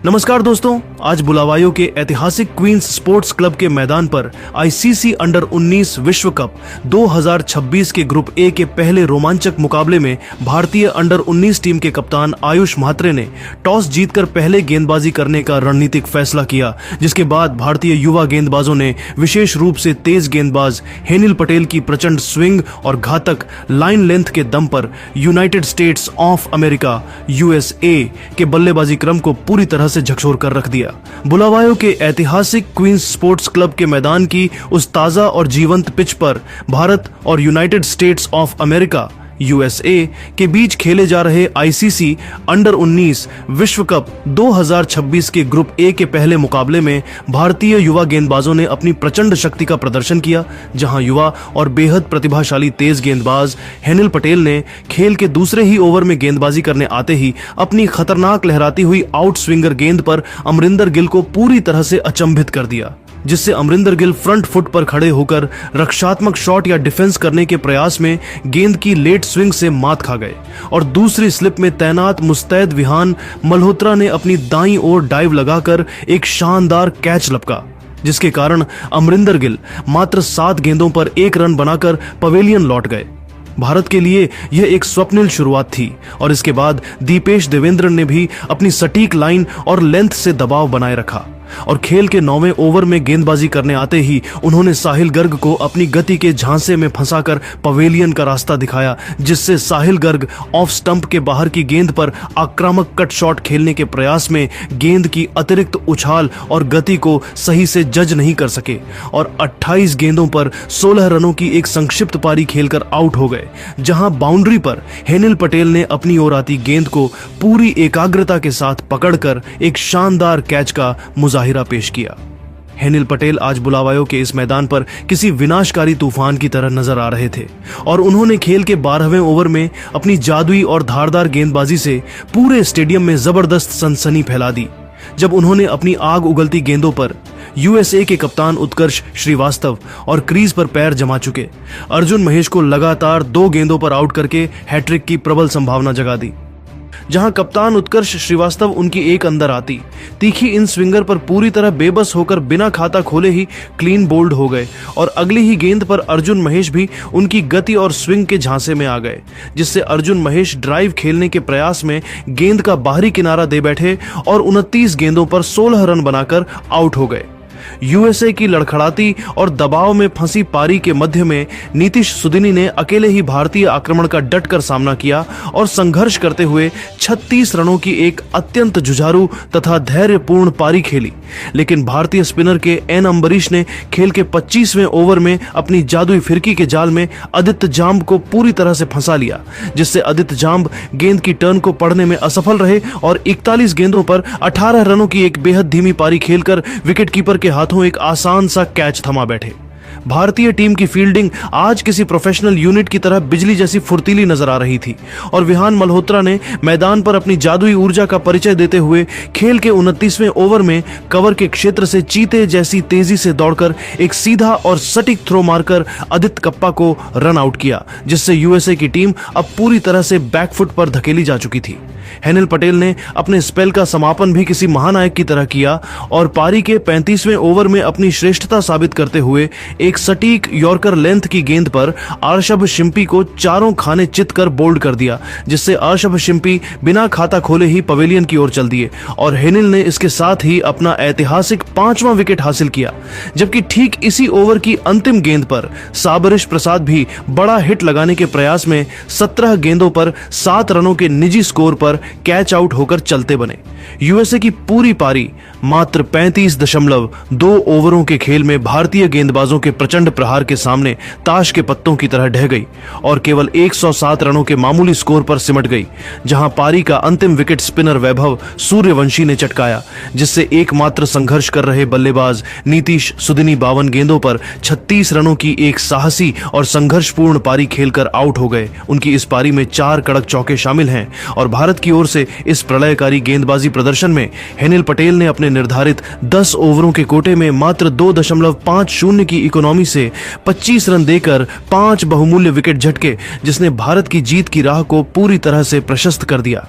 नमस्कार दोस्तों, आज बुलावायो के ऐतिहासिक क्वींस स्पोर्ट्स क्लब के मैदान पर आईसीसी अंडर 19 विश्व कप 2026 के ग्रुप ए के पहले रोमांचक मुकाबले में भारतीय अंडर 19 टीम के कप्तान आयुष म्हात्रे ने टॉस जीतकर पहले गेंदबाजी करने का रणनीतिक फैसला किया, जिसके बाद भारतीय युवा गेंदबाजों ने विशेष रूप से तेज गेंदबाज हेनिल पटेल की प्रचंड स्विंग और घातक लाइन लेंथ के दम पर United states of America USA के बल्लेबाजी क्रम को पूरी तरह से झकझोर कर रख दिया। बुलावायो के ऐतिहासिक क्वींस स्पोर्ट्स क्लब के मैदान की उस ताजा और जीवंत पिच पर भारत और United states of America USA के बीच खेले जा रहे आईसीसी अंडर 19 विश्व कप 2026 के ग्रुप ए के पहले मुकाबले में भारतीय युवा गेंदबाजों ने अपनी प्रचंड शक्ति का प्रदर्शन किया, जहां युवा और बेहद प्रतिभाशाली तेज गेंदबाज हेनिल पटेल ने खेल के दूसरे ही ओवर में गेंदबाजी करने आते ही अपनी खतरनाक लहराती हुई आउट स्विंगर गेंद पर अमरिंदर गिल को पूरी तरह से अचंभित कर दिया, जिससे अमरिंदर गिल फ्रंट फुट पर खड़े होकर रक्षात्मक शॉट या डिफेंस करने के प्रयास में गेंद की लेट स्विंग से मात खा गए और दूसरी स्लिप में तैनात मुस्तैद विहान मल्होत्रा ने अपनी दाईं ओर डाइव लगाकर एक शानदार कैच लपका, जिसके कारण अमरिंदर गिल मात्र 7 गेंदों पर 1 रन बनाकर पवेलियन लौट गए। भारत के लिए यह एक स्वप्निल शुरुआत थी और इसके बाद दीपेश देवेंद्रन ने भी अपनी सटीक लाइन और लेंथ से दबाव बनाए रखा और खेल के 9वें ओवर में गेंदबाजी करने आते ही उन्होंने साहिल गर्ग को अपनी गति के झांसे में फंसाकर पवेलियन का रास्ता दिखाया, जिससे साहिल गर्ग ऑफ स्टंप के बाहर की गेंद पर आक्रामक कट शॉट खेलने के प्रयास में गेंद की अतिरिक्त उछाल और गति को सही से जज नहीं कर सके और 28 गेंदों पर 16 रनों की एक संक्षिप्त पारी खेलकर आउट हो गए, जहां बाउंड्री पर हेनिल पटेल ने अपनी ओर आती गेंद को पूरी एकाग्रता के साथ पकड़कर एक शानदार कैच का मुजाहिरा पेश किया। हेनिल पटेल आज बुलावायो के इस मैदान पर किसी विनाशकारी तूफान की तरह नजर आ रहे थे और उन्होंने खेल के 12वें ओवर में अपनी जादुई और धारदार गेंदबाजी से पूरे स्टेडियम में जबरदस्त सनसनी फैला दी, जब उन्होंने अपनी आग उगलती गेंदों पर यूएसए के कप्तान उत्कर्ष श्रीवास्तव और क्रीज पर पैर जमा चुके अर्जुन महेश को लगातार 2 गेंदों पर आउट करके हैट्रिक की प्रबल संभावना जगा दी। जहां कप्तान उत्कर्ष श्रीवास्तव उनकी एक अंदर आती तीखी इन स्विंगर पर पूरी तरह बेबस होकर बिना खाता खोले ही क्लीन बोल्ड हो गए और अगली ही गेंद पर अर्जुन महेश भी उनकी गति और स्विंग के झांसे में आ गए, जिससे अर्जुन महेश ड्राइव खेलने के प्रयास में गेंद का बाहरी किनारा दे बैठे और 29 गेंदों पर 16 रन बनाकर आउट हो गए। यूएसए की लड़खड़ाती और दबाव में फंसी पारी के मध्य में नीतीश सुदिनी ने अकेले ही भारतीय आक्रमण का डटकर सामना किया और संघर्ष करते हुए 36 रनों की एक अत्यंत जुझारू तथा धैर्यपूर्ण पारी खेली, लेकिन भारतीय स्पिनर के एन अम्बरीश ने खेल के 25वें ओवर में अपनी जादुई फिरकी के जाल में आदित्य जाम्ब को पूरी तरह से फंसा लिया, जिससे आदित्य जाम्ब गेंद की टर्न को पढ़ने में असफल रहे और 41 गेंदों पर 18 रनों की एक बेहद धीमी पारी खेलकर विकेटकीपर के हाथों एक आसान सा कैच थमा बैठे। भारतीय टीम की फील्डिंग आज किसी प्रोफेशनल यूनिट की तरह बिजली जैसी फुर्तीली नजर आ रही थी और विहान मल्होत्रा ने मैदान पर अपनी जादुई ऊर्जा का परिचय देते हुए खेल के 29वें ओवर में कवर के क्षेत्र से चीते जैसी तेजी से दौड़कर एक सीधा और सटीक थ्रो मारकर आदित्य कप्पा को रन आउट किया, जिससे यूएसए की टीम अब पूरी तरह से बैकफुट पर धकेली जा चुकी थी। हेनिल पटेल ने अपने स्पेल का समापन भी किसी महानायक की तरह किया और पारी के 35वें ओवर में अपनी श्रेष्ठता साबित करते हुए एक सटीक यॉर्कर लेंथ की गेंद पर अर्शभ शिंपी को चारों खाने चित कर बोल्ड कर दिया, जिससे अर्शभ शिंपी बिना खाता खोले ही पवेलियन की ओर चल दिए और हेनिल ने इसके साथ ही अपना ऐतिहासिक 5वां विकेट हासिल किया। जबकि ठीक इसी ओवर की अंतिम गेंद पर साबरिश प्रसाद भी बड़ा हिट लगाने के प्रयास में 17 गेंदों पर 7 रनों के निजी स्कोर पर कैच आउट होकर चलते बने। यूएसए की पूरी पारी मात्र 35.2 ओवरों के खेल में भारतीय गेंदबाजों के प्रचंड प्रहार के सामने ताश के पत्तों की तरह ढह गई और केवल 107 रनों के मामूली स्कोर पर सिमट गई, जहां पारी का अंतिम विकेट स्पिनर वैभव सूर्यवंशी ने चटकाया, जिससे एकमात्र संघर्ष कर रहे बल्लेबाज नीतीश सुदिनी 52 गेंदों पर 36 रनों की एक साहसी और संघर्षपूर्ण पारी खेलकर आउट हो गए। उनकी इस पारी में 4 कड़क चौके शामिल हैं और भारत की ओर से इस प्रलयकारी गेंदबाजी प्रदर्शन में हेनिल पटेल ने अपने निर्धारित 10 ओवरों के कोटे में मात्र 2.50 की इकोनॉमी से 25 रन देकर 5 बहुमूल्य विकेट झटके, जिसने भारत की जीत की राह को पूरी तरह से प्रशस्त कर दिया।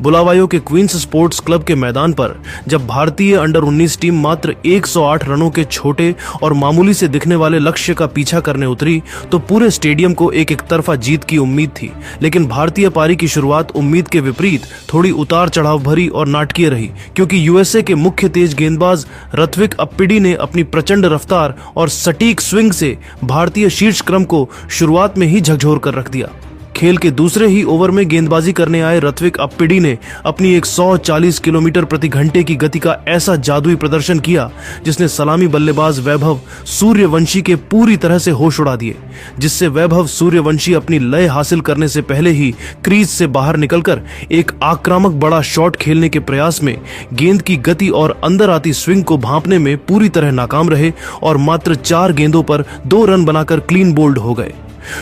बुलावायो के क्वींस स्पोर्ट्स क्लब के मैदान पर जब भारतीय अंडर 19 टीम मात्र 108 रनों के छोटे और मामूली से दिखने वाले लक्ष्य का पीछा करने उतरी तो पूरे स्टेडियम को एक तरफा जीत की उम्मीद थी। लेकिन भारतीय पारी की शुरुआत उम्मीद के विपरीत थोड़ी उतार चढ़ाव भरी और नाटकीय रही, क्योंकि यूएसए के मुख्य तेज गेंदबाज ऋत्विक अप्पिडी ने अपनी प्रचंड रफ्तार और सटीक स्विंग से भारतीय शीर्ष क्रम को शुरुआत में ही झकझोर कर रख दिया। खेल के दूसरे ही ओवर में गेंदबाजी करने आए ऋत्विक अप्पिडी ने अपनी 140 किलोमीटर प्रति घंटे की गति का ऐसा जादुई प्रदर्शन किया जिसने सलामी बल्लेबाज वैभव सूर्यवंशी के पूरी तरह से होश उड़ा दिए, जिससे वैभव सूर्यवंशी अपनी लय हासिल करने से पहले ही क्रीज से बाहर निकलकर एक आक्रामक बड़ा शॉट खेलने के प्रयास में गेंद की गति और अंदर आती स्विंग को भांपने में पूरी तरह नाकाम रहे और मात्र 4 गेंदों पर 2 रन बनाकर क्लीन बोल्ड हो गए।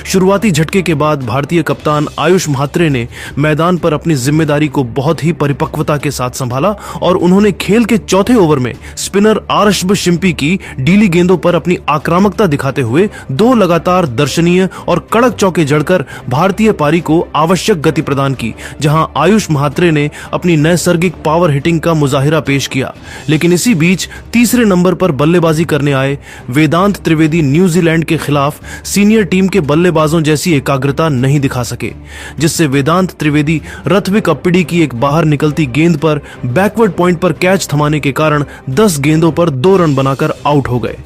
शुरुआती झटके के बाद भारतीय कप्तान आयुष म्हात्रे ने मैदान पर अपनी जिम्मेदारी को बहुत ही परिपक्वता के साथ संभाला और उन्होंने खेल के चौथे ओवर में स्पिनर आरशब शिम्पी की डीली गेंदों पर अपनी आक्रामकता दिखाते हुए 2 लगातार दर्शनीय और कड़क चौके जड़कर भारतीय पारी को आवश्यक गति प्रदान की, जहां आयुष म्हात्रे ने अपनी नैसर्गिक पावर हिटिंग का मुजाहिरा पेश किया। लेकिन इसी बीच तीसरे नंबर पर बल्लेबाजी करने आए वेदांत त्रिवेदी न्यूजीलैंड के खिलाफ सीनियर टीम के बल्लेबाजों जैसी एकाग्रता नहीं दिखा सके, जिससे वेदांत त्रिवेदी ऋत्विक अप्पिडी की एक बाहर निकलती गेंद पर बैकवर्ड पॉइंट पर कैच थमाने के कारण 10 गेंदों पर 2 रन बनाकर आउट हो गए।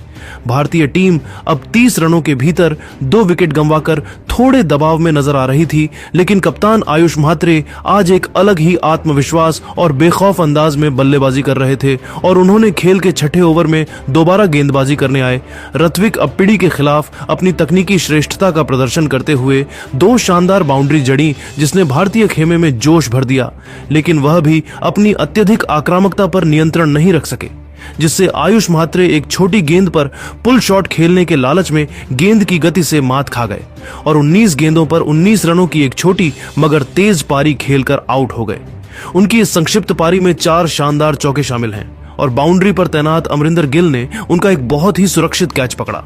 भारतीय टीम अब 30 रनों के भीतर 2 विकेट गंवाकर थोड़े दबाव में नजर आ रही थी, लेकिन कप्तान आयुष म्हात्रे आज एक अलग ही आत्मविश्वास और बेखौफ अंदाज में बल्लेबाजी कर रहे थे और उन्होंने खेल के छठे ओवर में दोबारा गेंदबाजी करने आए ऋत्विक अप्पिडी के खिलाफ अपनी तकनीकी श्रेष्ठता का प्रदर्शन करते हुए 2 शानदार बाउंड्री जड़ी, जिसने भारतीय खेमे में जोश भर दिया। लेकिन वह भी अपनी अत्यधिक आक्रामकता पर नियंत्रण नहीं रख सके, जिससे आयुष म्हात्रे एक छोटी गेंद पर पुल शॉट खेलने के लालच में गेंद की गति से मात खा गए और 19 गेंदों पर 19 रनों की एक छोटी मगर तेज पारी खेलकर आउट हो गए। उनकी इस संक्षिप्त पारी में 4 शानदार चौके शामिल हैं और बाउंड्री पर तैनात अमरिंदर गिल ने उनका एक बहुत ही सुरक्षित कैच पकड़ा।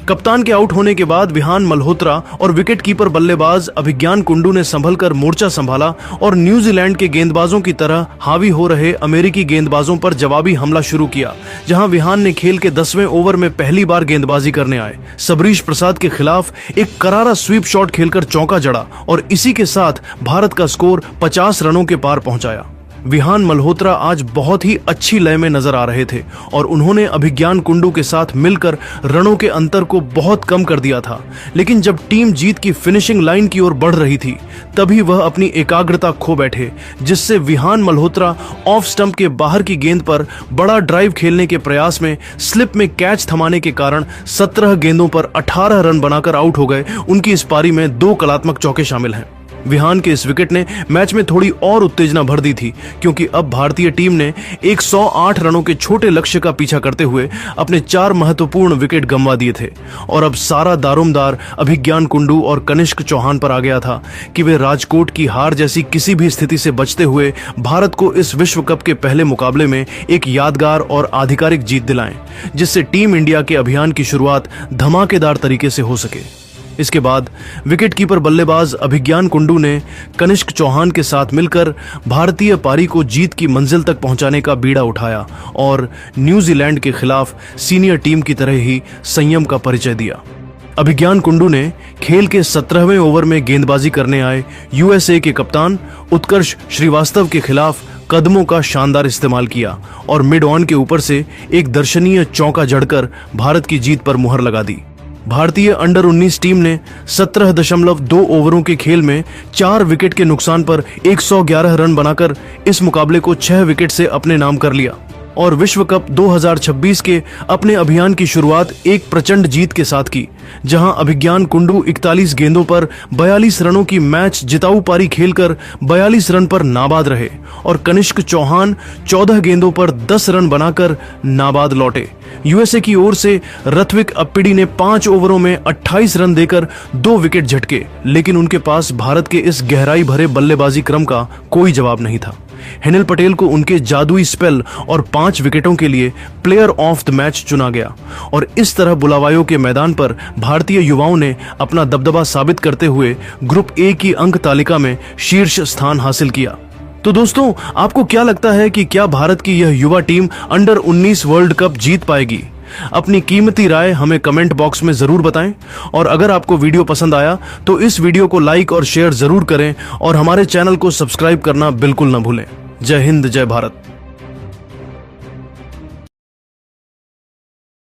कप्तान के आउट होने के बाद विहान मल्होत्रा और विकेट कीपर बल्लेबाज अभिज्ञान कुंडू ने संभलकर मोर्चा संभाला और न्यूजीलैंड के गेंदबाजों की तरह हावी हो रहे अमेरिकी गेंदबाजों पर जवाबी हमला शुरू किया, जहां विहान ने खेल के 10वें ओवर में पहली बार गेंदबाजी करने आए सबरीश प्रसाद के खिलाफ एक करारा स्वीप शॉट खेलकर चौका जड़ा और इसी के साथ भारत का स्कोर 50 रनों के पार पहुंचाया। विहान मल्होत्रा आज बहुत ही अच्छी लय में नजर आ रहे थे और उन्होंने अभिज्ञान कुंडू के साथ मिलकर रनों के अंतर को बहुत कम कर दिया था। लेकिन जब टीम जीत की फिनिशिंग लाइन की ओर बढ़ रही थी तभी वह अपनी एकाग्रता खो बैठे, जिससे विहान मल्होत्रा ऑफ स्टंप के बाहर की गेंद पर बड़ा ड्राइव खेलने के प्रयास में स्लिप में कैच थमाने के कारण 17 गेंदों पर 18 रन बनाकर आउट हो गए। उनकी इस पारी में 2 कलात्मक चौके शामिल हैं। विहान के इस विकेट ने मैच में थोड़ी और उत्तेजना भर दी थी, क्योंकि अब भारतीय टीम ने 108 रनों के छोटे लक्ष्य का पीछा करते हुए अपने 4 महत्वपूर्ण विकेट गंवा दिए थे और अब सारा दारोमदार अभिज्ञान कुंडू और कनिष्क चौहान पर आ गया था कि वे राजकोट की हार जैसी किसी भी स्थिति से बचते हुए भारत को इस विश्व कप के पहले मुकाबले में एक यादगार और आधिकारिक जीत दिलाएं, जिससे टीम इंडिया के अभियान की शुरुआत धमाकेदार तरीके से हो सके। इसके बाद विकेट कीपर बल्लेबाज अभिज्ञान कुंडू ने कनिष्क चौहान के साथ मिलकर भारतीय पारी को जीत की मंजिल तक पहुंचाने का बीड़ा उठाया और न्यूजीलैंड के खिलाफ सीनियर टीम की तरह ही संयम का परिचय दिया। अभिज्ञान कुंडू ने खेल के 17वें ओवर में गेंदबाजी करने आए यूएसए के कप्तान उत्कर्ष श्रीवास्तव के खिलाफ कदमों का शानदार इस्तेमाल किया और मिड ऑन के ऊपर से एक दर्शनीय चौका जड़कर भारत की जीत पर मुहर लगा दी। भारतीय अंडर 19 टीम ने 17.2 ओवरों के खेल में 4 विकेट के नुकसान पर 111 रन बनाकर इस मुकाबले को 6 विकेट से अपने नाम कर लिया और विश्व कप 2026 के अपने अभियान की शुरुआत एक प्रचंड जीत के साथ की, जहां अभिज्ञान कुंडू 41 गेंदों पर 42 रनों की मैच जिताऊ पारी खेलकर 42 रन पर नाबाद रहे और कनिष्क चौहान 14 गेंदों पर 10 रन बनाकर नाबाद लौटे। यूएसए की ओर से ऋत्विक अप्पिडी ने 5 ओवरों में 28 रन देकर 2 विकेट झटके, लेकिन उनके पास भारत के इस गहराई भरे बल्लेबाजी क्रम का कोई जवाब नहीं था। हेनिल पटेल को उनके जादुई स्पेल और 5 विकेटों के लिए प्लेयर ऑफ द मैच चुना गया और इस तरह बुलावायो के मैदान पर भारतीय युवाओं ने अपना दबदबा साबित करते हुए ग्रुप ए की अंक तालिका में शीर्ष स्थान हासिल किया। तो दोस्तों, आपको क्या लगता है कि क्या भारत की यह युवा टीम अंडर 19 वर्ल्ड कप जीत पाएगी? अपनी कीमती राय हमें कमेंट बॉक्स में जरूर बताएं। और अगर आपको वीडियो पसंद आया तो इस वीडियो को लाइक और शेयर जरूर करें और हमारे चैनल को सब्सक्राइब करना बिल्कुल ना भूलें। जय हिंद, जय भारत।